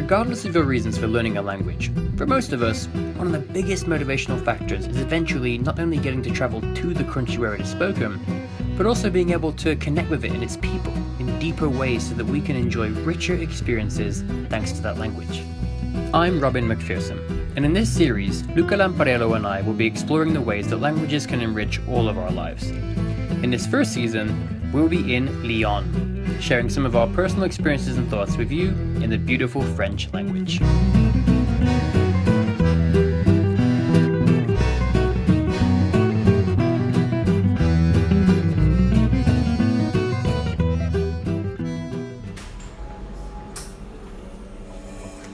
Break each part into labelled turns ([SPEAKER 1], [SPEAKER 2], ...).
[SPEAKER 1] Regardless of your reasons for learning a language, for most of us, one of the biggest motivational factors is eventually not only getting to travel to the country where it is spoken, but also being able to connect with it and its people in deeper ways so that we can enjoy richer experiences thanks to that language. I'm Robin MacPherson, and in this series, Luca Lamparello and I will be exploring the ways that languages can enrich all of our lives. In this first season, we'll be in Lyon, sharing some of our personal experiences and thoughts with you in the beautiful French language.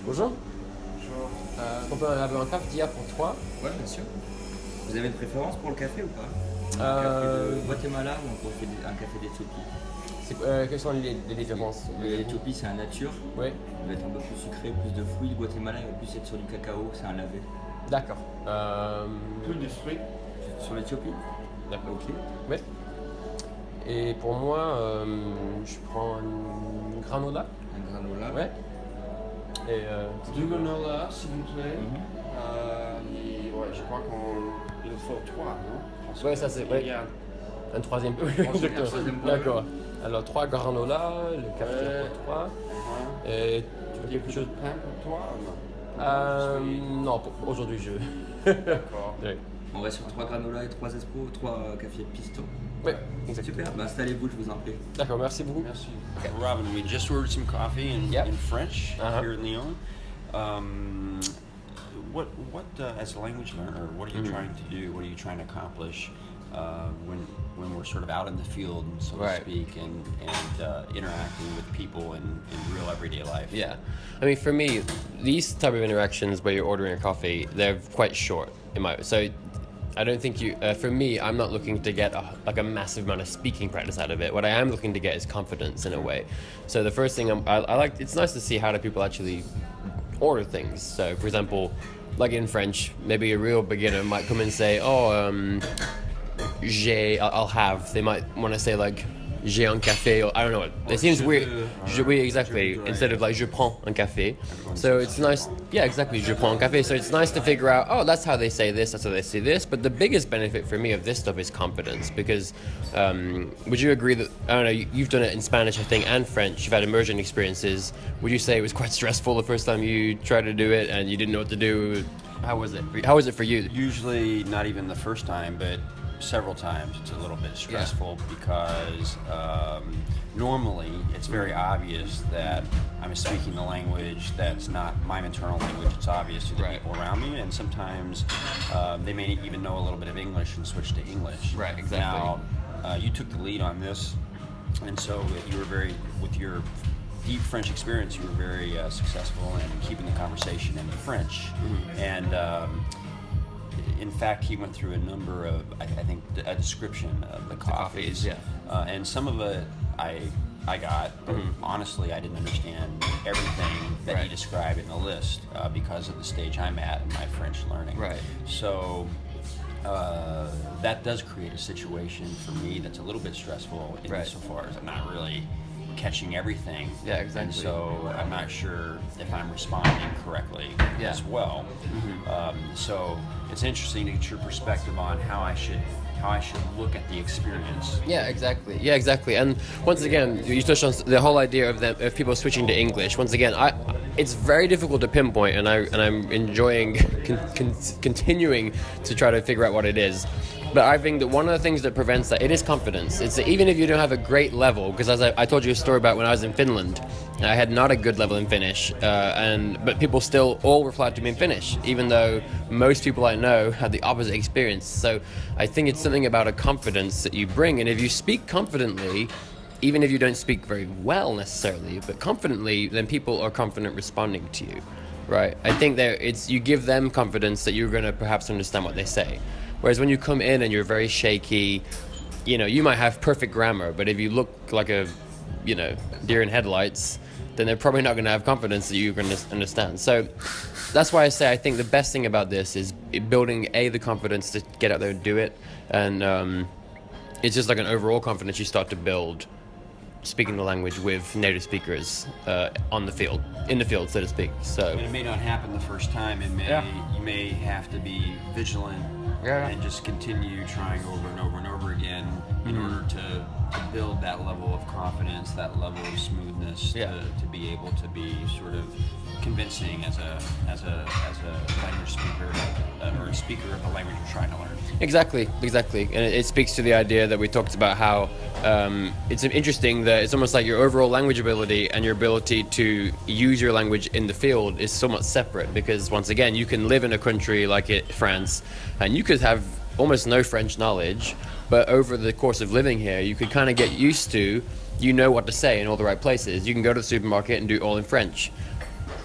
[SPEAKER 2] Bonjour. On peut avoir un café d'hier pour 3.
[SPEAKER 3] Ouais, bien sûr. Vous avez une préférence pour le café ou pas? Un café de Guatemala ou un café d'Éthiopie?
[SPEAKER 2] Quelles sont les différences?
[SPEAKER 3] L'Éthiopie, c'est un nature.
[SPEAKER 2] Oui.
[SPEAKER 3] Il va être un peu plus sucré, plus de fruits. Le Guatemala, il va plus être sur du cacao, c'est un lavé.
[SPEAKER 2] D'accord.
[SPEAKER 4] Plus de fruits.
[SPEAKER 3] Sur l'Éthiopie?
[SPEAKER 2] D'accord.
[SPEAKER 3] Ok.
[SPEAKER 2] Oui. Et pour moi, je prends un granola.
[SPEAKER 3] Un granola.
[SPEAKER 2] Ouais. Et
[SPEAKER 4] Du granola, s'il vous plaît.
[SPEAKER 3] Mhm.
[SPEAKER 4] Ouais, je crois qu'il faut 3, non?
[SPEAKER 2] Ouais, ça c'est vrai.
[SPEAKER 4] Il y a
[SPEAKER 2] Un troisième peu.
[SPEAKER 4] Exactement.
[SPEAKER 2] D'accord. Alors 3 granola, le café pour 3. Et tu veux quelque chose?
[SPEAKER 4] de pain pour toi ou non?
[SPEAKER 2] Non, aujourd'hui je.
[SPEAKER 4] D'accord.
[SPEAKER 2] Oui.
[SPEAKER 3] On va sur 3 granola et 3 espresso, 3 cafés piston.
[SPEAKER 2] Ouais, exactement.
[SPEAKER 3] Super, bah, installez-vous, je vous en prie.
[SPEAKER 2] D'accord, merci beaucoup.
[SPEAKER 4] Merci.
[SPEAKER 5] Robin, we just ordered some coffee
[SPEAKER 2] Yep.
[SPEAKER 5] in French
[SPEAKER 2] Uh-huh.
[SPEAKER 5] here in Lyon. What as a language learner, what are you trying to do? What are you trying to accomplish when we're sort of out in the field, so to
[SPEAKER 2] Right.
[SPEAKER 5] speak, and interacting with people in real everyday life?
[SPEAKER 2] Yeah, I mean, for me, these type of interactions where you're ordering a coffee, they're quite short. So I don't think for me, I'm not looking to get a massive amount of speaking practice out of it. What I am looking to get is confidence in a way. So the first thing I like, it's nice to see how do people actually order things. So for example, like in French, maybe a real beginner might come and say, I'll have. They might want to say like, j'ai un café, or I don't know. It seems weird. Oui, exactly. Instead of like, je prends un café. So it's nice. Yeah, exactly. Je prends un café. So it's nice to figure out, that's how they say this, that's how they say this. But the biggest benefit for me of this stuff is confidence. Because would you agree that, I don't know, you've done it in Spanish, I think, and French. You've had immersion experiences. Would you say it was quite stressful the first time you tried to do it and you didn't know what to do? How was it? How was it for you?
[SPEAKER 5] Usually not even the first time, but several times it's a little bit stressful because normally it's very obvious that I'm speaking the language that's not my maternal language. It's obvious to the people around me, and sometimes they may even know a little bit of English and switch to English.
[SPEAKER 2] Right, exactly.
[SPEAKER 5] Now, you took the lead on this, and so you were with your deep French experience, you were very successful in keeping the conversation in French.
[SPEAKER 2] Mm-hmm.
[SPEAKER 5] And in fact, he went through a number of, I think, a description of the coffees.
[SPEAKER 2] Yeah.
[SPEAKER 5] And some of it I got, but honestly, I didn't understand everything that he described in the list because of the stage I'm at in my French learning.
[SPEAKER 2] Right.
[SPEAKER 5] So that does create a situation for me that's a little bit stressful insofar as I'm not really catching everything.
[SPEAKER 2] Yeah, exactly.
[SPEAKER 5] And so I'm not sure if I'm responding correctly as well. So it's interesting to get your perspective on how I should look at the experience.
[SPEAKER 2] Yeah, exactly. And once again, you touched on the whole idea of people switching to English. Once again, it's very difficult to pinpoint, and I'm enjoying continuing to try to figure out what it is. But I think that one of the things that prevents that, it is confidence. It's that even if you don't have a great level, because as I told you a story about when I was in Finland, I had not a good level in Finnish, but people still all replied to me in Finnish, even though most people I know had the opposite experience. So I think it's something about a confidence that you bring, and if you speak confidently, even if you don't speak very well necessarily, but confidently, then people are confident responding to you, right? I think you give them confidence that you're going to perhaps understand what they say. Whereas when you come in and you're very shaky, you might have perfect grammar, but if you look like a, deer in headlights, then they're probably not going to have confidence that you're going to understand. So that's why I say I think the best thing about this is building the confidence to get out there and do it, and it's just like an overall confidence you start to build speaking the language with native speakers in the field, so to speak. So
[SPEAKER 5] And it may not happen the first time. You may have to be vigilant and just continue trying over and over and over again in order to build that level of confidence, that level of smoothness, to be able to be sort of convincing as a language speaker or a speaker of the language you're trying to learn.
[SPEAKER 2] Exactly, and it speaks to the idea that we talked about how it's interesting that it's almost like your overall language ability and your ability to use your language in the field is somewhat separate, because once again, you can live in a country like France and you could have almost no French knowledge, but over the course of living here, you could kind of get used to, you know what to say in all the right places. You can go to the supermarket and do it all in French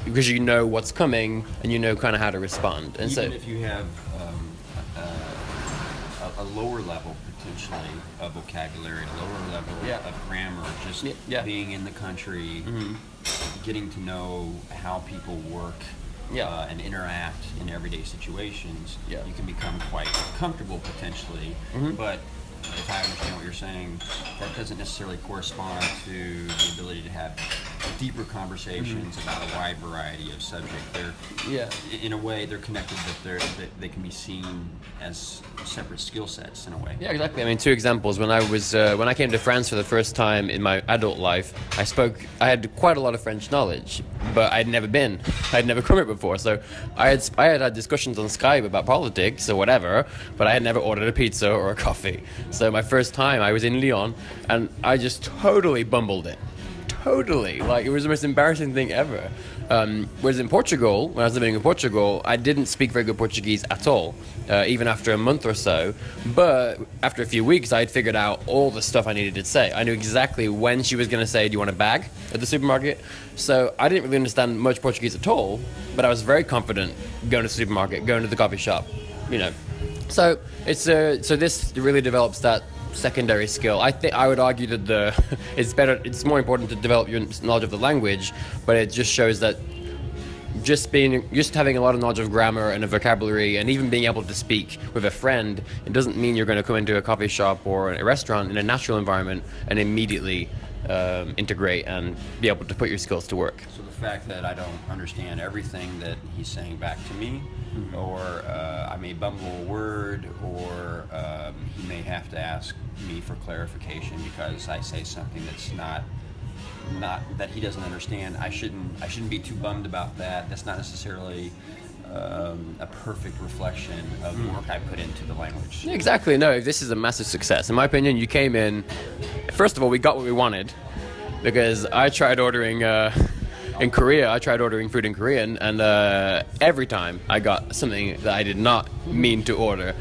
[SPEAKER 2] because you know what's coming and you know kind of how to respond. And
[SPEAKER 5] even if you have a lower level potentially of vocabulary, a lower level of grammar, just being in the country, getting to know how people work and interact in everyday situations, you can become quite comfortable potentially. But if I understand what you're saying, that doesn't necessarily correspond to the ability to have deeper conversations about a wide variety of subjects. They're, in a way, they're connected, but they can be seen as separate skill sets in a way.
[SPEAKER 2] Yeah, exactly. I mean, two examples. When I came to France for the first time in my adult life, I had quite a lot of French knowledge, but I'd never come here before. So I had discussions on Skype about politics or whatever, but I had never ordered a pizza or a coffee. So my first time, I was in Lyon, and I just totally bumbled it. Totally. Like, it was the most embarrassing thing ever. Whereas in Portugal, when I was living in Portugal, I didn't speak very good Portuguese at all, even after a month or so. But after a few weeks, I had figured out all the stuff I needed to say. I knew exactly when she was going to say, "Do you want a bag?" at the supermarket. So I didn't really understand much Portuguese at all, but I was very confident going to the supermarket, going to the coffee shop, you know. So it's so this really develops that secondary skill. I would argue that it's more important to develop your knowledge of the language, but it just shows that just having a lot of knowledge of grammar and of vocabulary and even being able to speak with a friend, it doesn't mean you're going to come into a coffee shop or a restaurant in a natural environment and immediately integrate and be able to put your skills to work.
[SPEAKER 5] So the fact that I don't understand everything that he's saying back to me, or I may bumble a word, or he may have to ask me for clarification because I say something that's not that he doesn't understand. I shouldn't be too bummed about that. That's not necessarily a perfect reflection of the work I put into the language.
[SPEAKER 2] Exactly. No, this is a massive success. In my opinion, you came in. First of all, we got what we wanted, because I tried ordering in Korea. I tried ordering food in Korean, and every time I got something that I did not mean to order.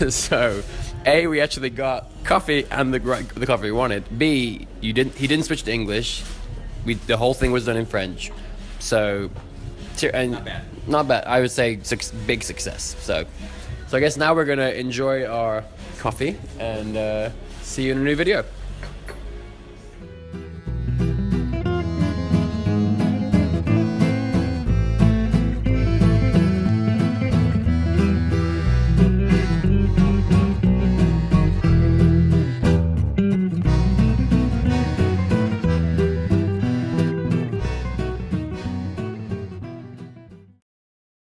[SPEAKER 2] So, A, we actually got coffee and the coffee we wanted. B, he didn't switch to English. The whole thing was done in French. So, and not bad. I would say big success. So I guess now we're gonna enjoy our coffee and see you in a new video.